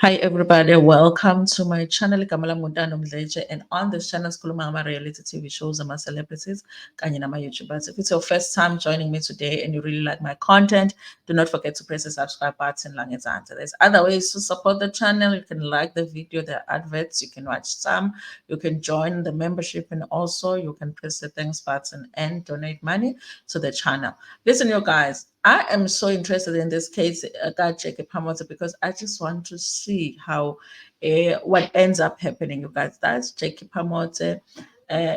Hi everybody, welcome to my channel Kamala Mundano Mdleje, and on this channel sikhuluma reality TV shows and my celebrities kanye nama YouTubers. If it's your first time joining me today and you really like my content, do not forget to press the subscribe button. There's other ways to support the channel. You can like the video, the adverts, you can watch some, you can join the membership, and also you can press the thanks button and donate money to the channel. Listen, you guys, I am so interested in this case, Jacob Phamotse, because I just want to see how what ends up happening, you guys. That's Jacob Phamotse.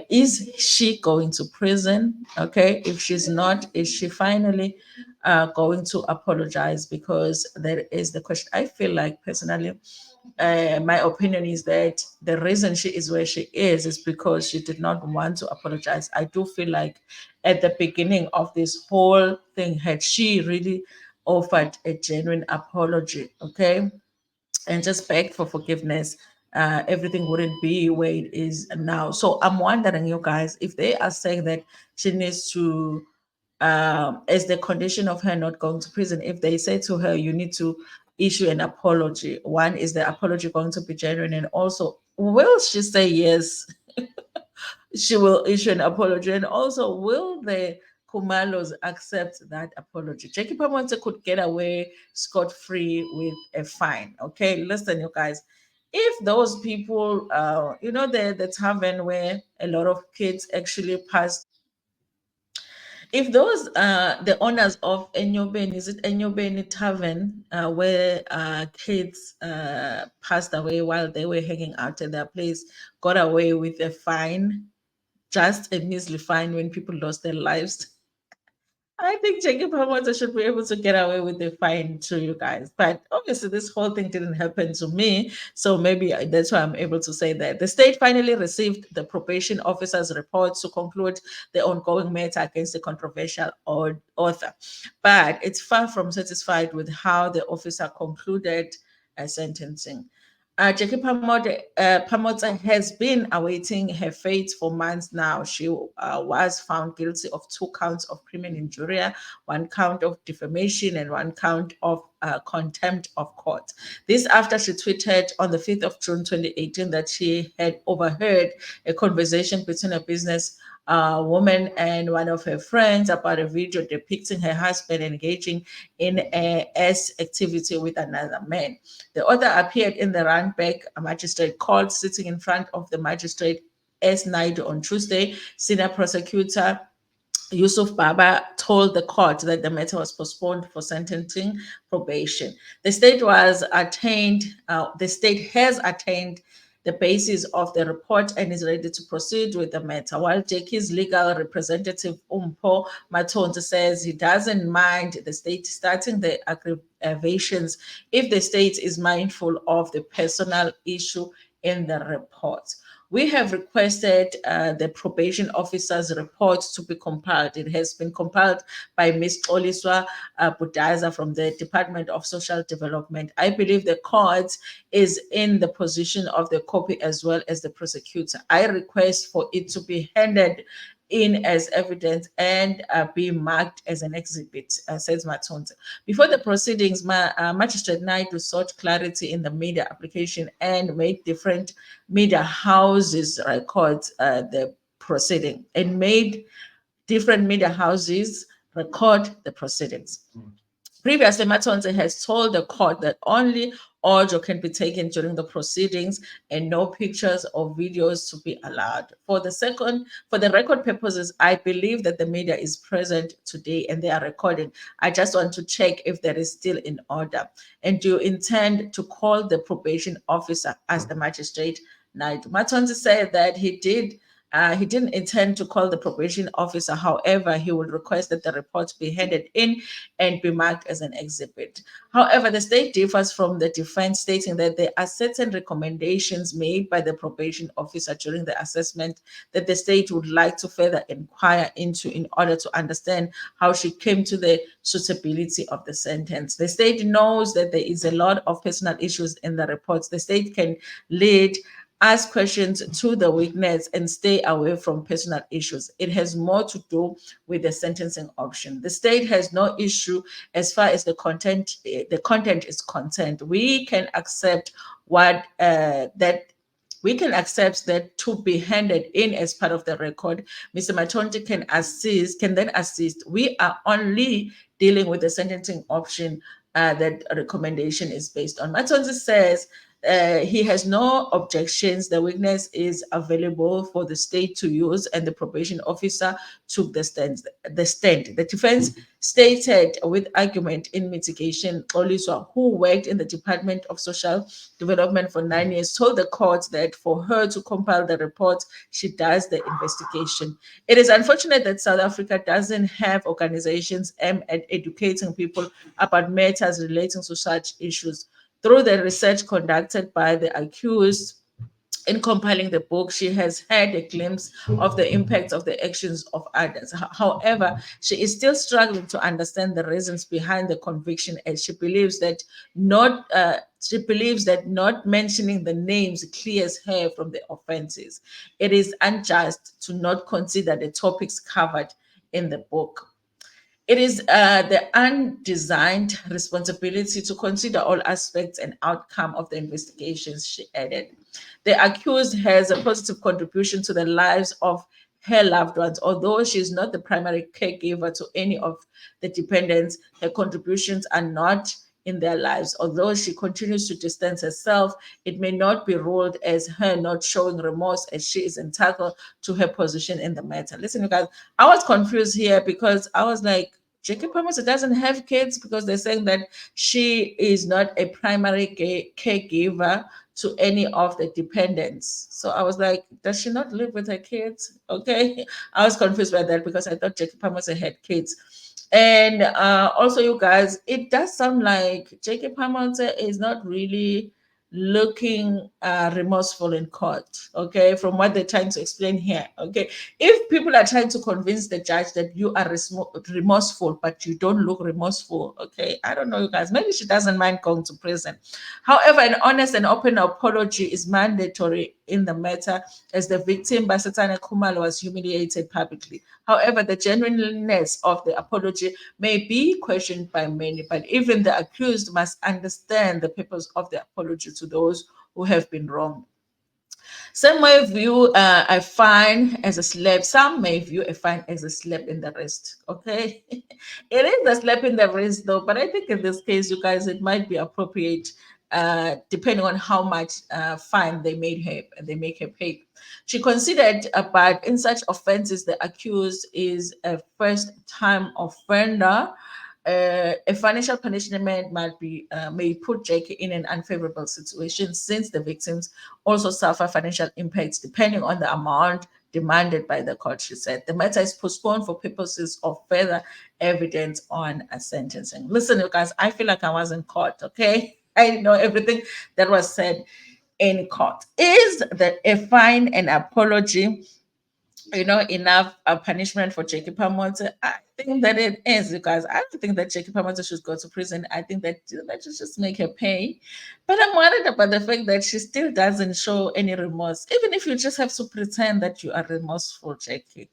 Is she going to prison? Okay, if she's not, is she finally going to apologize? Because there is the question. I feel like personally, my opinion is that the reason she is where she is because she did not want to apologize. I do feel like at the beginning of this whole thing, had she really offered a genuine apology, okay, and just begged for forgiveness, everything wouldn't be where it is now. So I'm wondering, you guys, if they are saying that she needs to as the condition of her not going to prison, if they say to her, you need to issue an apology, one, is the apology going to be genuine? And also, will she say yes, she will issue an apology? And also, will the Kumalos accept that apology? Jackie Phamotse could get away scot-free with a fine. Okay, listen, you guys. If those people, the tavern where a lot of kids actually pass, if those the owners of Enyobeni, is it Enyobeni Tavern, where kids passed away while they were hanging out at their place, got away with a fine, just a measly fine when people lost their lives, I think Jacob Hamilton should be able to get away with the fine too, you guys. But obviously, this whole thing didn't happen to me. So maybe that's why I'm able to say that. The state finally received the probation officer's report to conclude the ongoing matter against the controversial author. But it's far from satisfied with how the officer concluded a sentencing. Jackie Phamotse has been awaiting her fate for months now. She was found guilty of 2 counts of criminal injury, 1 count of defamation, and 1 count of contempt of court. This after she tweeted on the 5th of June 2018 that she had overheard a conversation between a business woman and one of her friends about a video depicting her husband engaging in a S activity with another man. The author appeared in the Randburg Magistrate Court, sitting in front of the magistrate S. Naidu on Tuesday. Senior prosecutor Yusuf Baba told the court that the matter was postponed for sentencing probation. The state has attained the basis of the report and is ready to proceed with the matter. While Jackie's legal representative Umpo Matonze says he doesn't mind the state starting the aggravations if the state is mindful of the personal issue in the report. We have requested the probation officer's report to be compiled. It has been compiled by Ms. Oliswa Budaza from the Department of Social Development. I believe the court is in the position of the copy as well as the prosecutor. I request for it to be handed in as evidence and be marked as an exhibit, says Matonze. Before the proceedings, Magistrate Naidu sought clarity in the media application and made different media houses record the proceeding and made different media houses record the proceedings. Previously, Matonze has told the court that only audio can be taken during the proceedings and no pictures or videos to be allowed. For the record purposes, I believe that the media is present today and they are recording. I just want to check if that is still in order. And do you intend to call the probation officer as the magistrate Naidu? Matonze said that he didn't intend to call the probation officer. However, he would request that the report be handed in and be marked as an exhibit. However, the state differs from the defense, stating that there are certain recommendations made by the probation officer during the assessment that the state would like to further inquire into in order to understand how she came to the suitability of the sentence. The state knows that there is a lot of personal issues in the reports. The state can lead ask questions to the witness, and stay away from personal issues. It has more to do with the sentencing option. The state has no issue as far as the content is concerned. We can accept what that we can accept that to be handed in as part of the record. Mr. Matonti can then assist. We are only dealing with the sentencing option that a recommendation is based on. Matonti says he has no objections. The witness is available for the state to use, and the probation officer took the stand. The defense stated with argument in mitigation, Oliswa, who worked in the Department of Social Development for 9 years, told the court that for her to compile the report, she does the investigation. It is unfortunate that South Africa doesn't have organizations aimed at educating people about matters relating to such issues. Through the research conducted by the accused in compiling the book, she has had a glimpse of the impact of the actions of others. However, she is still struggling to understand the reasons behind the conviction, as she believes that not mentioning the names clears her from the offenses. It is unjust to not consider the topics covered in the book. It is the undesigned responsibility to consider all aspects and outcome of the investigations, she added. The accused has a positive contribution to the lives of her loved ones. Although she is not the primary caregiver to any of the dependents, her contributions are not in their lives. Although she continues to distance herself, it may not be ruled as her not showing remorse, as she is entitled to her position in the matter. Listen, you guys, I was confused here because I was like, Jackie Phamotse doesn't have kids, because they're saying that she is not a primary caregiver to any of the dependents. So I was like, does she not live with her kids? Okay. I was confused by that because I thought Jackie Phamotse had kids. And also, you guys, it does sound like Jackie Phamotse is not really looking remorseful in court, okay, from what they're trying to explain here. Okay, if people are trying to convince the judge that you are remorseful but you don't look remorseful, okay, I don't know, you guys, maybe she doesn't mind going to prison. However, an honest and open apology is mandatory in the matter, as the victim, Basatane Kumalo, was humiliated publicly. However, the genuineness of the apology may be questioned by many, but even the accused must understand the purpose of the apology to those who have been wronged. Some may view a fine as a slap. Some may view a fine as a slap in the wrist. Okay, it is a slap in the wrist, though. But I think in this case, you guys, it might be appropriate, depending on how much fine they make her pay. She considered, but in such offenses, the accused is a first-time offender. A financial punishment may put Jackie in an unfavorable situation, since the victims also suffer financial impacts depending on the amount demanded by the court. She said the matter is postponed for purposes of further evidence on a sentencing. Listen, you guys, I feel like I was in court. Okay, I know everything that was said in court. Is that a fine and apology, enough punishment for Jackie Phamotse? I think that it is, because I don't think that Jackie Phamotse should go to prison. I think that should just make her pay. But I'm worried about the fact that she still doesn't show any remorse. Even if you just have to pretend that you are remorseful, Jackie.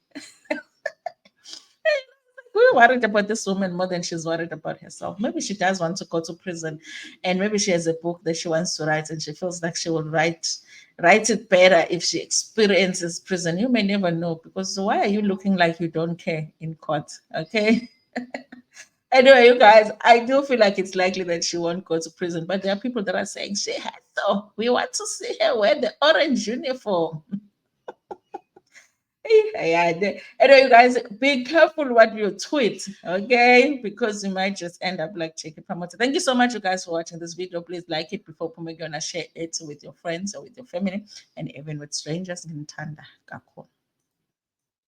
We're worried about this woman more than she's worried about herself. Maybe she does want to go to prison, and maybe she has a book that she wants to write, and she feels like she will write it better if she experiences prison. You may never know, because why are you looking like you don't care in court? Okay. Anyway, you guys, I do feel like it's likely that she won't go to prison, but there are people that are saying she has. So we want to see her wear the orange uniform. Yeah, anyway, you guys, be careful what you tweet, okay? Because you might just end up like Jackie Phamotse. Thank you so much, you guys, for watching this video. Please like it before Pumegona, share it with your friends or with your family, and even with strangers in Tanda.